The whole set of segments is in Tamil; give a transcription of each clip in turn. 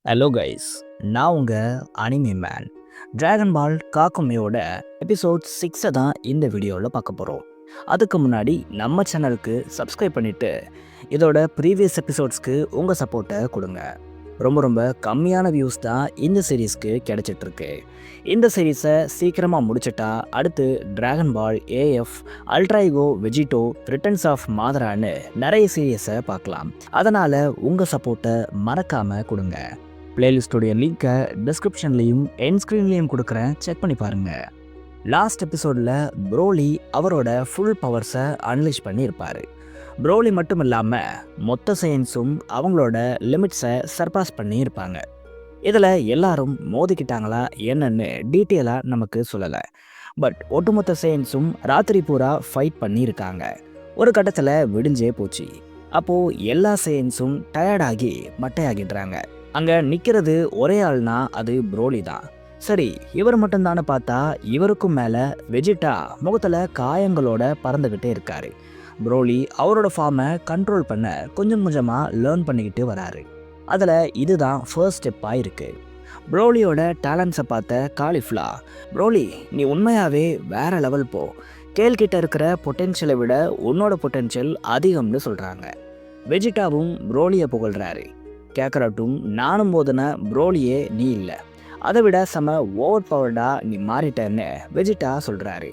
ஹலோ கைஸ், நான் உங்கள் அனிமே மேன். டிராகன் பால் காக்குமையோட எபிசோட் 6 தான் இந்த வீடியோவில் பார்க்க போகிறோம். அதுக்கு முன்னாடி நம்ம சேனலுக்கு சப்ஸ்கிரைப் பண்ணிவிட்டு இதோட ப்ரீவியஸ் எபிசோட்ஸ்க்கு உங்கள் சப்போர்ட்டை கொடுங்க. ரொம்ப ரொம்ப கம்மியான வியூஸ் தான் இந்த சீரீஸ்க்கு கிடைச்சிட்ருக்கு. இந்த சீரீஸை சீக்கிரமாக முடிச்சிட்டா அடுத்து Dragon Ball AF, Ultra Ego Vegeta, returns of மாதரான்னு நிறைய சீரீஸை பார்க்கலாம். அதனால் உங்கள் சப்போர்ட்டை மறக்காமல் கொடுங்க. பிளேலிஸ்டோடைய லிங்க்கை டிஸ்கிரிப்ஷன்லேயும் என் ஸ்க்ரீன்லேயும் கொடுக்குறேன், செக் பண்ணி பாருங்கள். லாஸ்ட் எபிசோடில் ப்ரோலி அவரோட ஃபுல் பவர்ஸை அனலைஸ் பண்ணியிருப்பார். ப்ரோலி மட்டும் இல்லாமல் மொத்த சயின்ஸும் அவங்களோட லிமிட்ஸை சர்பாஸ் பண்ணியிருப்பாங்க. இதில் எல்லாரும் மோதிக்கிட்டாங்களா என்னன்னு டீட்டெயிலாக நமக்கு சொல்லலை. பட் ஒட்டுமொத்த சயின்ஸும் ராத்திரி பூரா ஃபைட் பண்ணியிருக்காங்க. ஒரு கட்டத்தில் விடிஞ்சே போச்சு. அப்போது எல்லா சயின்ஸும் டயர்டாகி மட்டையாகிடுறாங்க. அங்கே நிற்கிறது ஒரே ஆள்னா அது ப்ரோலி தான். சரி, இவர் மட்டும்தானே பார்த்தா இவருக்கும் மேலே வெஜிட்டா முகத்தில் காயங்களோட பறந்துக்கிட்டே இருக்காரு. ப்ரோலி அவரோட ஃபார்மை கண்ட்ரோல் பண்ண கொஞ்சம் கொஞ்சமாக லேர்ன் பண்ணிக்கிட்டு வராரு. அதில் இதுதான் ஃபர்ஸ்ட் ஸ்டெப்பாக இருக்குது. ப்ரோலியோட டேலண்ட்ஸை பார்த்த காலிஃப்ளா, ப்ரோலி நீ உண்மையாகவே வேற லெவல் போ, கேள்கிட்ட இருக்கிற பொட்டென்ஷியலை விட உன்னோட பொட்டென்ஷியல் அதிகம்னு சொல்கிறாங்க. வெஜிட்டாவும் ப்ரோலியை புகழ்கிறாரு. கேட்குறட்டும், நானும் போதுன ப்ரோலியே நீ இல்லை, அதை விட செம ஓவர் பவர்டா நீ மாறிட்டேன்னு வெஜிட்டா சொல்கிறாரு.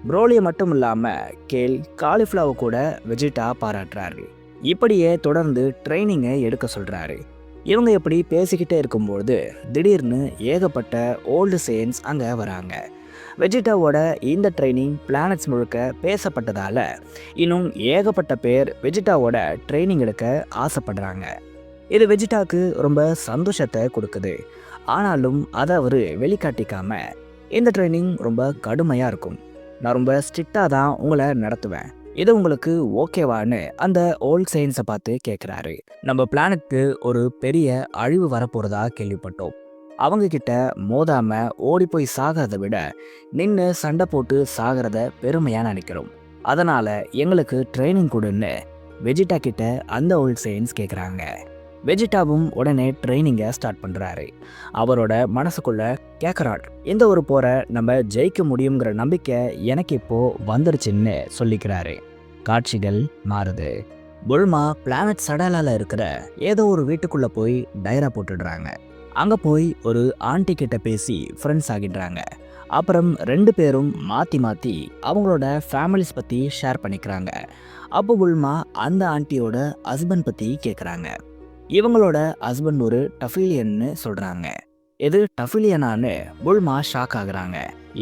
ப்ரோலியை மட்டும் இல்லாமல் காலிஃப்ளாவை கூட வெஜிட்டா பாராட்டுறாரு. இப்படியே தொடர்ந்து ட்ரைனிங்கை எடுக்க சொல்கிறாரு. இவங்க எப்படி பேசிக்கிட்டே இருக்கும்போது திடீர்னு ஏகப்பட்ட ஓல்டு சயின்ஸ் அங்கே வராங்க. வெஜிட்டாவோட இந்த ட்ரைனிங் பிளானட்ஸ் முழுக்க பேசப்பட்டதால் இன்னும் ஏகப்பட்ட பேர் வெஜிட்டாவோட ட்ரைனிங் எடுக்க ஆசைப்படுறாங்க. இது வெஜிட்டாவுக்கு ரொம்ப சந்தோஷத்தை கொடுக்குது. ஆனாலும் அதை அவர் வெளிக்காட்டிக்காம, இந்த ட்ரைனிங் ரொம்ப கடுமையாக இருக்கும், நான் ரொம்ப ஸ்ட்ரிக்டாக தான் உங்களை நடத்துவேன், இது உங்களுக்கு ஓகேவான்னு அந்த ஓல்ட் சயின்ஸை பார்த்து கேட்குறாரு. நம்ம பிளானட்க்கு ஒரு பெரிய அழிவு வரப்போகிறதா கேள்விப்பட்டோம். அவங்கக்கிட்ட மோதாமல் ஓடி போய் சாகிறத விட நின்று சண்டை போட்டு சாகிறத பெருமையாக நினைக்கிறோம். அதனால் எங்களுக்கு ட்ரைனிங் கொடுன்னு வெஜிட்டா கிட்ட அந்த ஓல்ட் சயின்ஸ் கேட்குறாங்க. வெஜிட்டாவும் உடனே ட்ரைனிங்கை ஸ்டார்ட் பண்ணுறாரு. அவரோட மனசுக்குள்ள கேட்குறாட், இந்த ஒரு போரை நம்ம ஜெயிக்க முடியுங்கிற நம்பிக்கை எனக்கு இப்போது வந்துருச்சுன்னு சொல்லிக்கிறாரு. காட்சிகள் மாறுது. புல்மா பிளானட் சடலால் இருக்கிற ஏதோ ஒரு வீட்டுக்குள்ளே போய் டைரா போட்டுடுறாங்க. அங்கே போய் ஒரு ஆண்டி கிட்ட பேசி ஃப்ரெண்ட்ஸ் ஆகிடுறாங்க. அப்புறம் ரெண்டு பேரும் மாற்றி மாற்றி அவங்களோட ஃபேமிலிஸ் பற்றி ஷேர் பண்ணிக்கிறாங்க. அப்போ புல்மா அந்த ஆண்டியோட ஹஸ்பண்ட் பற்றி கேட்குறாங்க. இவங்களோட ஹஸ்பண்ட் ஒரு டஃபிலியன்னு சொல்கிறாங்க. இது டஃபிலியனான்னு புல்மா ஷாக் ஆகுறாங்க.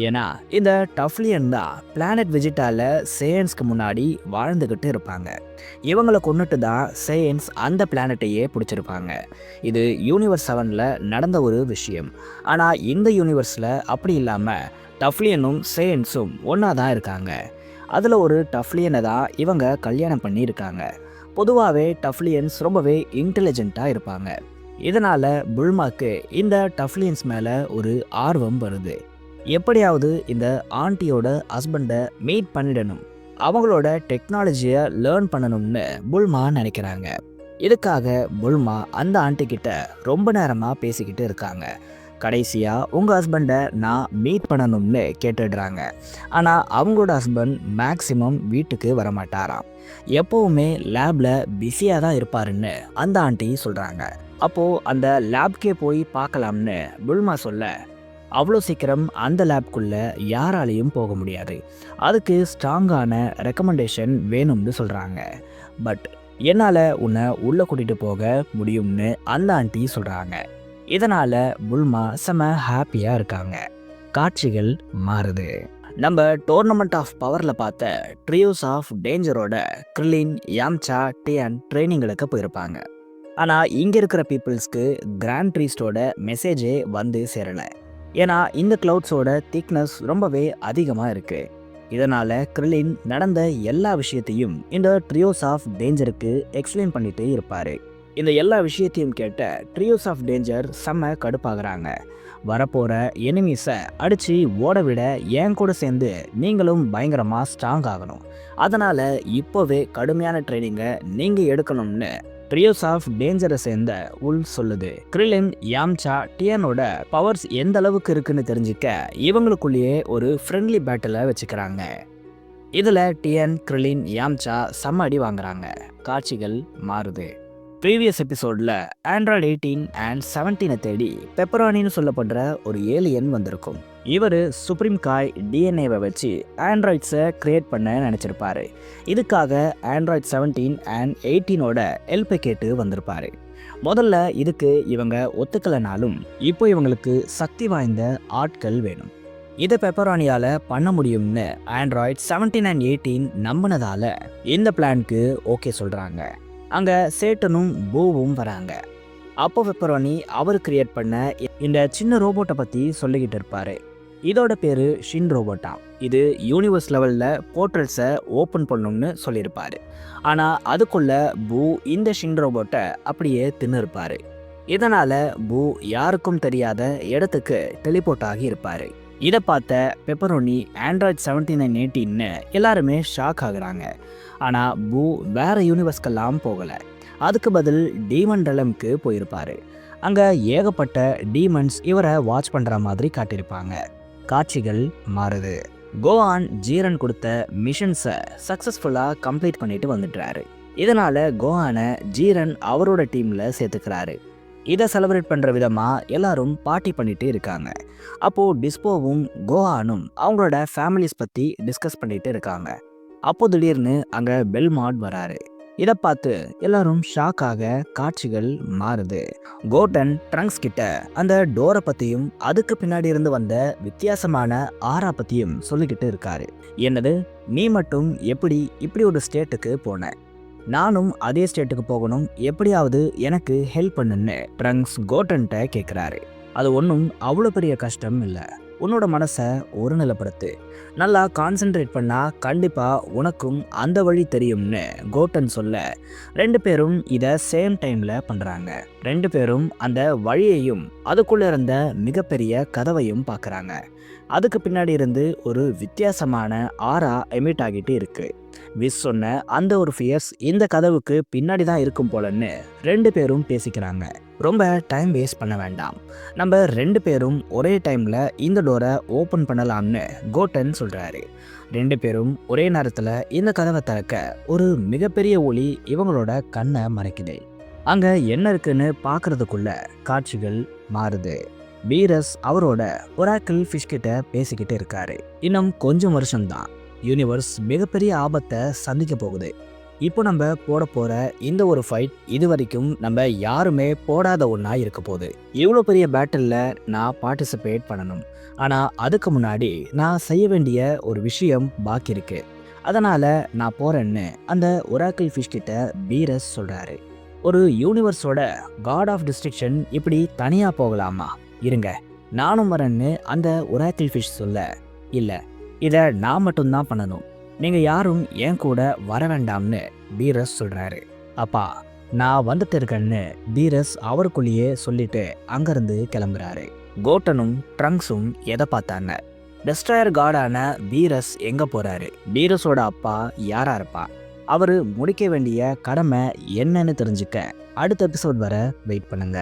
ஏன்னா இந்த டஃப்லியன் தான் பிளானட் வெஜிட்டால சேயன்ஸ்க்கு முன்னாடி வாழ்ந்துக்கிட்டு இருப்பாங்க. இவங்களை கொண்டுட்டு தான் சேயன்ஸ் அந்த பிளானட்டையே பிடிச்சிருப்பாங்க. இது யூனிவர்ஸ் 7ல் நடந்த ஒரு விஷயம். ஆனால் இந்த யூனிவர்ஸில் அப்படி இல்லாமல் டஃப்லியனும் சேயன்ஸும் ஒன்றா தான் இருக்காங்க. அதில் ஒரு டஃப்லியனை தான் இவங்க கல்யாணம் பண்ணியிருக்காங்க. பொதுவாகவே டஃப்லியன்ஸ் ரொம்பவே இன்டெலிஜென்ட்டாக இருப்பாங்க. இதனால் புல்மாக்கு இந்த டஃப்லியன்ஸ் மேலே ஒரு ஆர்வம் வருது. எப்படியாவது இந்த ஆண்டியோட ஹஸ்பண்டை மீட் பண்ணிடணும், அவங்களோட டெக்னாலஜியை லேர்ன் பண்ணணும்னு புல்மா நினைக்கிறாங்க. இதுக்காக புல்மா அந்த ஆண்டிக்கிட்ட ரொம்ப நேரமாக பேசிக்கிட்டு இருக்காங்க. கடைசியாக உங்கள் ஹஸ்பண்டை நான் மீட் பண்ணணும்னு கேட்டுடுறாங்க. ஆனால் அவங்களோட ஹஸ்பண்ட் மேக்சிமம் வீட்டுக்கு வரமாட்டாராம், எப்போவுமே லேபில் பிஸியாக தான் இருப்பாருன்னு அந்த ஆண்டி சொல்கிறாங்க. அப்போது அந்த லேப்கே போய் பார்க்கலாம்னு புல்மா சொல்ல, அவ்வளோ சீக்கிரம் அந்த லேப்குள்ளே யாராலையும் போக முடியாது, அதுக்கு ஸ்ட்ராங்கான ரெக்கமெண்டேஷன் வேணும்னு சொல்கிறாங்க. பட் என்னால் உன்னை உள்ளே கூட்டிகிட்டு போக முடியும்னு அந்த ஆண்டி சொல்கிறாங்க. இதனால் புல்மா செம ஹாப்பியாக இருக்காங்க. காட்சிகள் மாறுது. நம்ம டோர்னமெண்ட் ஆஃப் பவரில் பார்த்த ட்ரியோஸ் ஆஃப் டேஞ்சரோட கிரிலின், யாம்சா, டியன் ட்ரைனிங்களுக்கு போயிருப்பாங்க. ஆனால் இங்கே இருக்கிற பீப்புள்ஸ்க்கு கிராண்ட் ப்ரீஸ்டோட மெசேஜே வந்து சேரலை. ஏன்னா இந்த க்ளவுட்ஸோட திக்னஸ் ரொம்பவே அதிகமாக இருக்குது. இதனால் கிரிலின் நடந்த எல்லா விஷயத்தையும் இந்த ட்ரியோஸ் ஆஃப் டேஞ்சருக்கு எக்ஸ்பிளைன் பண்ணிட்டு இருப்பார். இந்த எல்லா விஷயத்தையும் கேட்ட ட்ரியோஸ் ஆஃப் டேஞ்சர் செம்ம கடுப்பாகிறாங்க. வரப்போகிற எனிமீஸை அடித்து ஓட விட என் கூட சேர்ந்து நீங்களும் பயங்கரமாக ஸ்ட்ராங் ஆகணும், அதனால் இப்போவே கடுமையான ட்ரைனிங்கை நீங்கள் எடுக்கணும்னு ட்ரியோஸ் ஆஃப் டேஞ்சரை சேர்ந்த உல் சொல்லுது. கிரிலின், யாம்சா, டியனோட பவர்ஸ் எந்த அளவுக்கு இருக்குன்னு தெரிஞ்சுக்க இவங்களுக்குள்ளேயே ஒரு ஃப்ரெண்ட்லி பேட்டிலை வச்சுக்கிறாங்க. இதில் டியன், கிரிலின், யாம்சா செம்ம அடி வாங்குறாங்க. காட்சிகள் மாறுது. ப்ரீவியஸ் எபிசோடில் ஆண்ட்ராய்டு 18 அண்ட் 17 தேடி பெப்பரானின்னு சொல்லப்படுற ஒரு ஏலியன் வந்திருக்கும். இவர் சுப்ரீம் காய் டிஎன்ஏவை வச்சு ஆண்ட்ராய்ட்ஸை கிரியேட் பண்ண நினச்சிருப்பாரு. இதுக்காக ஆண்ட்ராய்டு 17 அண்ட் 18ஓட ஹெல்ப்பை கேட்டு வந்திருப்பாரு. முதல்ல இதுக்கு இவங்க ஒத்துக்கலைனாலும் இப்போ இவங்களுக்கு சக்தி வாய்ந்த ஆட்கள் வேணும். இதை பெப்பரானியால் பண்ண முடியும்னு ஆண்ட்ராய்டு 17 அண்ட் 18 நம்பினதால இந்த பிளானுக்கு ஓகே சொல்கிறாங்க. அங்கே சேட்டனும் பூவும் வராங்க. அப்போ பெப்பரானி அவர் கிரியேட் பண்ண இந்த சின்ன ரோபோட்டை பற்றி சொல்லிக்கிட்டு இருப்பார். இதோட பேர் ஷின் ரோபோட்டா. இது யூனிவர்ஸ் லெவலில் போர்ட்டல்ஸை ஓப்பன் பண்ணணும்னு சொல்லியிருப்பார். ஆனால் அதுக்குள்ள பூ இந்த ஷின் ரோபோட்டை அப்படியே தின்னுருப்பார். இதனால் பூ யாருக்கும் தெரியாத இடத்துக்கு டெலிபோர்ட் ஆகி இருப்பார். இதை பார்த்த பெப்பரோனி ஆண்ட்ராய்டு 17 அண்ட் 18 எல்லாருமே ஷாக் ஆகுறாங்க. ஆனால் பூ வேற யூனிவர்ஸ்க்கெல்லாம் போகலை. அதுக்கு பதில் டீமன் ரெலம்க்கு போயிருப்பார். அங்கே ஏகப்பட்ட டீமன்ஸ் இவரை வாட்ச் பண்ணுற மாதிரி காட்டியிருப்பாங்க. காட்சிகள் மாறுது. கோஆன் ஜீரன் கொடுத்த மிஷன்ஸை சக்ஸஸ்ஃபுல்லாக கம்ப்ளீட் பண்ணிட்டு வந்துட்டாரு. இதனால் கோஆனை ஜீரன் அவரோட டீமில் சேர்த்துக்கிறாரு. இதை செலிப்ரேட் பண்ணுற விதமாக எல்லாரும் பார்ட்டி பண்ணிட்டு இருக்காங்க. அப்போது டிஸ்போவும் கோஆனும் அவங்களோட ஃபேமிலிஸ் பற்றி டிஸ்கஸ் பண்ணிட்டு இருக்காங்க. அப்போ திடீர்னு அங்கே பெல்மாட் வராரு. இதை பார்த்து எல்லாரும் ஷாக்காக காட்சிகள் மாறுது. கோட்டன் ட்ரங்க்ஸ் கிட்ட அந்த டோரை பற்றியும் அதுக்கு பின்னாடி இருந்து வந்த வித்தியாசமான ஆரா பற்றியும் சொல்லிக்கிட்டு இருக்காரு. என்னது, நீ மட்டும் எப்படி இப்படி ஒரு ஸ்டேட்டுக்கு போன? நானும் அதே ஸ்டேட்டுக்கு போகணும், எப்படியாவது எனக்கு ஹெல்ப் பண்ணுன்னு ட்ரங்க்ஸ் கோட்டன்ட்ட கேட்குறாரு. அது ஒன்றும் அவ்வளோ பெரிய கஷ்டம் இல்லை. உன்னோட மனசை ஒருநிலைப்படுத்து, நல்லா கான்சென்ட்ரேட் பண்ணால் கண்டிப்பாக உனக்கும் அந்த வழி தெரியும்னு கோட்டன் சொல்ல 2 பேரும் இதை சேம் டைமில் பண்ணுறாங்க. 2 பேரும் அந்த வழியையும் அதுக்குள்ளே இருந்த மிகப்பெரிய கதவையும் பார்க்குறாங்க. அதுக்கு பின்னாடி இருந்து ஒரு வித்தியாசமான ஆரா எமிட் ஆகிட்டு இருக்கு. விஸ் சொன்ன அந்த ஒரு ஃபியர்ஸ் இந்த கதவுக்கு பின்னாடி தான் இருக்கும் போலன்னு 2 பேரும் பேசிக்கிறாங்க. ரொம்ப டைம் வேஸ்ட் பண்ண வேண்டாம், நம்ம 2 பேரும் ஒரே டைமில் இந்த டோரை ஓப்பன் பண்ணலாம்னு கோட்டன் சொல்கிறாரு. 2 பேரும் ஒரே நேரத்தில் இந்த கதவை திறக்க ஒரு மிகப்பெரிய ஒளி இவங்களோட கண்ணை மறைக்குது. அங்கே என்ன இருக்குன்னு பார்க்கறதுக்குள்ள காட்சிகள் மாறுது. பீரஸ் அவரோட ஒராக்கிள் ஃபிஷ் கிட்ட பேசிக்கிட்டு இருக்காரு. இன்னும் கொஞ்சம் வருஷம்தான் யூனிவர்ஸ் மிகப்பெரிய ஆபத்தை சந்திக்க போகுது. இப்போ நம்ம போகிற இந்த ஒரு ஃபைட் இது வரைக்கும் நம்ம யாருமே போடாத ஒன்றா இருக்க போகுது. இவ்வளோ பெரிய பேட்டிலில் நான் பார்ட்டிசிபேட் பண்ணணும். ஆனால் அதுக்கு முன்னாடி நான் செய்ய வேண்டிய ஒரு விஷயம் பாக்கி இருக்கு. அதனால் நான் போகிறேன்னு அந்த ஒராக்கிள் ஃபிஷ் கிட்ட பீரஸ் சொல்கிறாரு. ஒரு யூனிவர்ஸோட காட் ஆஃப் டிஸ்ட்ரிக்ஷன் இப்படி தனியாக போகலாமா? இருங்க, நானும் வரேன்னு அந்த ஒராக்கிள் ஃபிஷ் சொல்ல, இல்லை, இதை நான் மட்டும்தான் பண்ணணும், நீங்கள் யாரும் என் கூட வர வேண்டாம்னு பீரஸ் சொல்கிறாரு. அப்பா, நான் வந்துட்டு இருக்கேன்னு பீரஸ் அவருக்குள்ளேயே சொல்லிட்டு அங்கேருந்து கிளம்புறாரு. கோட்டனும் ட்ரங்க்ஸும் எதை பார்த்தாங்க? டெஸ்ட்ராயர் காடான பீரஸ் எங்கே போகிறாரு? பீரஸோட அப்பா யாரா இருப்பா? அவர் முடிக்க வேண்டிய கடமை என்னன்னு தெரிஞ்சுக்க அடுத்த எபிசோட் வர வெயிட் பண்ணுங்க.